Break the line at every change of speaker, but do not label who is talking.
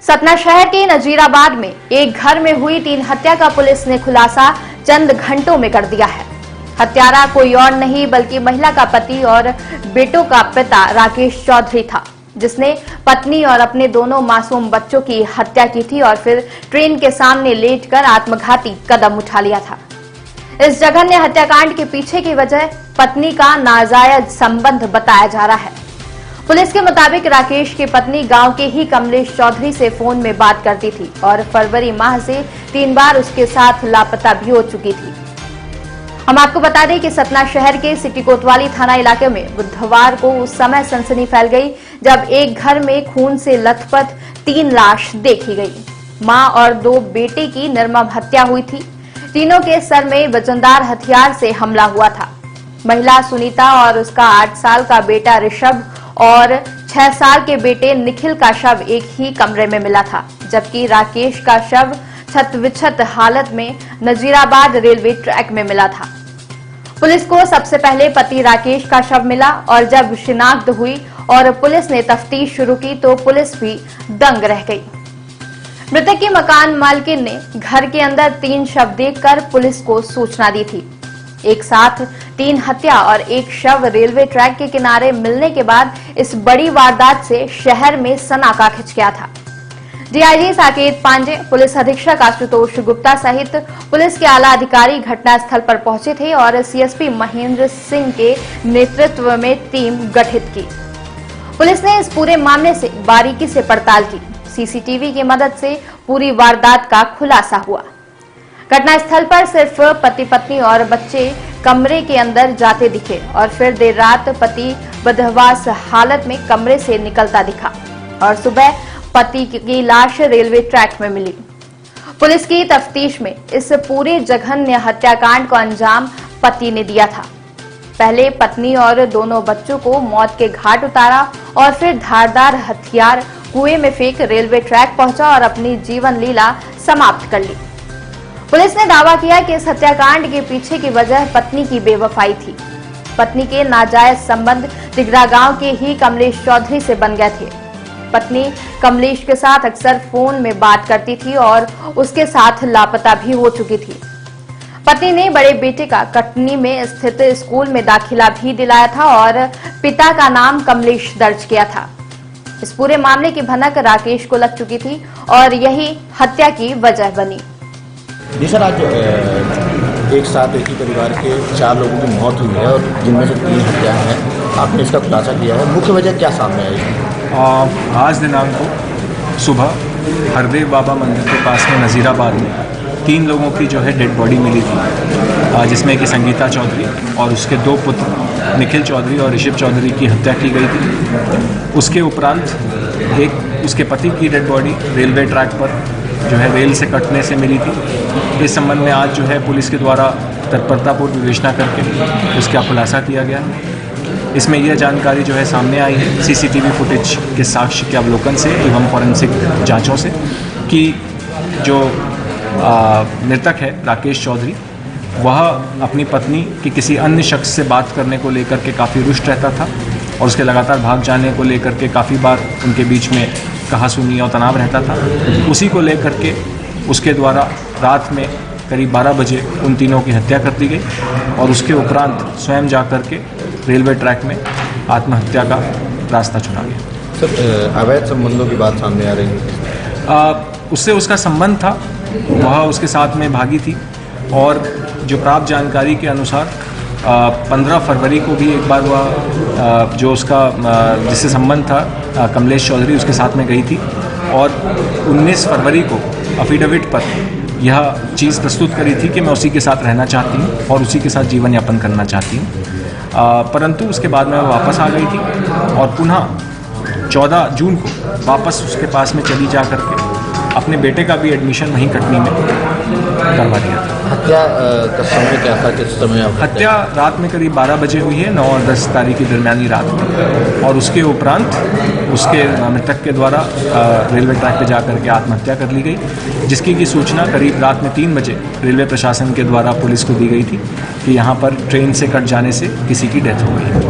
सतना शहर के नजीराबाद में एक घर में हुई 3 हत्या का पुलिस ने खुलासा चंद घंटों में कर दिया है। हत्यारा कोई और नहीं बल्कि महिला का पति और बेटों का पिता राकेश चौधरी था, जिसने पत्नी और अपने दोनों मासूम बच्चों की हत्या की थी और फिर ट्रेन के सामने लेटकर आत्मघाती कदम उठा लिया था। इस जघन्य हत्याकांड के पीछे की वजह पत्नी का नाजायज संबंध बताया जा रहा है। पुलिस के मुताबिक राकेश की पत्नी गांव के ही कमलेश चौधरी से फोन में बात करती थी और फरवरी माह से 3 बार उसके साथ लापता भी हो चुकी थी। हम आपको बता दें कि सतना शहर के सिटी कोतवाली थाना इलाके में बुधवार को उस समय सनसनी फैल गई जब एक घर में खून से लथपथ 3 लाश देखी गई। मां और 2 बेटे की निर्मम हत्या हुई थी। तीनों के सर में वजनदार हथियार से हमला हुआ था। महिला सुनीता और उसका 8 साल का बेटा ऋषभ और 6 साल के बेटे निखिल का शव एक ही कमरे में मिला था, जबकि राकेश का शव छत-विछत हालत में नजीराबाद रेलवे ट्रैक में मिला था। पुलिस को सबसे पहले पति राकेश का शव मिला और जब शिनाख्त हुई और पुलिस ने तफ्तीश शुरू की तो पुलिस भी दंग रह गई। मृतक की मकान मालकिन ने घर के अंदर 3 शव देखकर पुलिस को सूचना दी थी। एक साथ 3 हत्या और एक शव रेलवे ट्रैक के किनारे मिलने के बाद इस बड़ी वारदात से शहर में सन्नाटा खिंच गया था। डीआईजी साकेत पांडे, पुलिस अधीक्षक आशुतोष गुप्ता सहित पुलिस के आला अधिकारी घटनास्थल पर पहुंचे थे और सीएसपी महेंद्र सिंह के नेतृत्व में टीम गठित की। पुलिस ने इस पूरे मामले से बारीकी से पड़ताल की। सीसीटीवी की मदद से पूरी वारदात का खुलासा हुआ। घटनास्थल पर सिर्फ पति पत्नी और बच्चे कमरे के अंदर जाते दिखे और फिर देर रात पति बदहवास हालत में कमरे से निकलता दिखा और सुबह पति की लाश रेलवे ट्रैक में मिली। पुलिस की तफ्तीश में इस पूरे जघन्य हत्याकांड को अंजाम पति ने दिया था। पहले पत्नी और दोनों बच्चों को मौत के घाट उतारा और फिर धारदार हथियार कुएं में फेंक रेलवे ट्रैक पहुंचा और अपनी जीवन लीला समाप्त कर ली। पुलिस ने दावा किया कि इस हत्याकांड के पीछे की वजह पत्नी की बेवफाई थी। पत्नी के नाजायज संबंध तिगरा गांव के ही कमलेश चौधरी से बन गए थे। पत्नी कमलेश के साथ अक्सर फोन में बात करती थी और उसके साथ लापता भी हो चुकी थी। पत्नी ने बड़े बेटे का कटनी में स्थित स्कूल में दाखिला भी दिलाया था और पिता का नाम कमलेश दर्ज किया था। इस पूरे मामले की भनक राकेश को लग चुकी थी और यही हत्या की वजह बनी।
जी सर, आज एक साथ एक ही परिवार के 4 लोगों की मौत हुई है और जिनमें से 3 हत्याएं हैं। आपने इसका खुलासा किया है, मुख्य वजह क्या सामने आई?
आज दिनांक को सुबह हरदेव बाबा मंदिर के पास में नज़ीराबाद में 3 लोगों की जो है डेड बॉडी मिली थी, जिसमें कि संगीता चौधरी और उसके 2 पुत्र निखिल चौधरी और ऋषभ चौधरी की हत्या की गई थी। उसके उपरांत एक उसके पति की डेड बॉडी रेलवे ट्रैक पर जो है रेल से कटने से मिली थी। इस संबंध में आज जो है पुलिस के द्वारा तत्परतापूर्व विवेचना करके उसका खुलासा किया गया। इसमें यह जानकारी जो है सामने आई है सीसीटीवी फुटेज के साक्ष्य के अवलोकन से एवं फॉरेंसिक जांचों से कि जो मृतक है राकेश चौधरी, वह अपनी पत्नी की किसी अन्य शख्स से बात करने को लेकर के काफ़ी रुष्ट रहता था और उसके लगातार भाग जाने को लेकर के काफ़ी बार उनके बीच में कहासुनी और तनाव रहता था। उसी को लेकर के उसके द्वारा रात में करीब 12 बजे उन तीनों की हत्या कर दी गई और उसके उपरांत स्वयं जा कर के रेलवे ट्रैक में आत्महत्या का रास्ता चुना गया।
सर, अवैध संबंधों की बात सामने आ रही है।
उससे उसका संबंध था, वह उसके साथ में भागी थी और जो प्राप्त जानकारी के अनुसार 15 फरवरी को भी एक बार वह जो उसका जिससे संबंध था कमलेश चौधरी, उसके साथ में गई थी और 19 फरवरी को एफिडेविट पर यह चीज़ प्रस्तुत करी थी कि मैं उसी के साथ रहना चाहती हूँ और उसी के साथ जीवन यापन करना चाहती हूँ। परंतु उसके बाद में वह वापस आ गई थी और पुनः 14 जून को वापस उसके पास में चली जा करके अपने बेटे का भी एडमिशन वहीं कटनी में करवा दिया था।
हत्या का समय क्या था, किस समय?
हत्या रात में करीब 12 बजे हुई है, 9 और 10 तारीख की दरमियानी रात में, और उसके उपरांत उसके मृतक के द्वारा रेलवे ट्रैक पर जाकर के आत्महत्या कर ली गई, जिसकी की सूचना करीब रात में 3 बजे रेलवे प्रशासन के द्वारा पुलिस को दी गई थी कि यहाँ पर ट्रेन से कट जाने से किसी की डेथ हो गई।